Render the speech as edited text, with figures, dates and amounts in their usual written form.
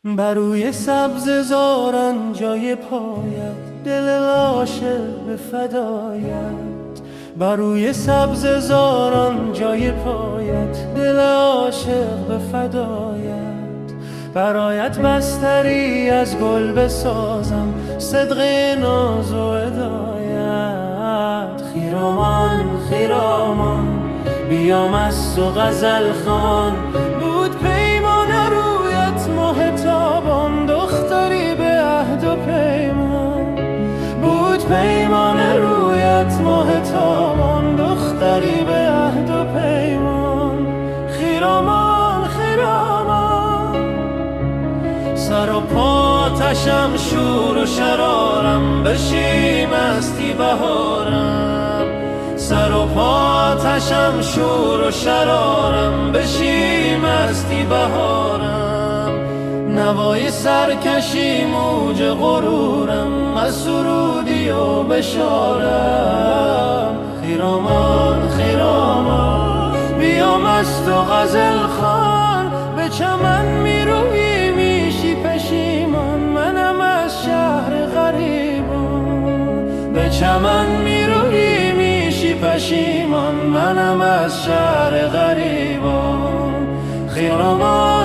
بر روی سبز زارن جای پایت، دل عاشق به فدایت. بر روی سبز زارن جای پایت، دل عاشق به فدایت. برایت بستری از گل بسازم، صدق ناز و هدایت. خیرامان خیرامان بیام از تو غزل خوان، بود پیمان رویت ماه تابان، دختری به عهد و پیمان. بود پیمان رویت ماه تابان، دختری به عهد و پیمان. خیرامان خیرامان سر و پاتشم شور و شرارم، بشی مستی بهارم. سر و پاتشم شور و شرارم، بشی مستی بهارم. نوای سرکشی موج غرورم، از سرودی و بشارم. خیرامان خیرامان بیام از تو غزل خوان، به چمن میروی میشی پشیمان، منم از شهر غریبان. به چمن میروی میشی پشیمان، منم از شهر غریبان. خیرامان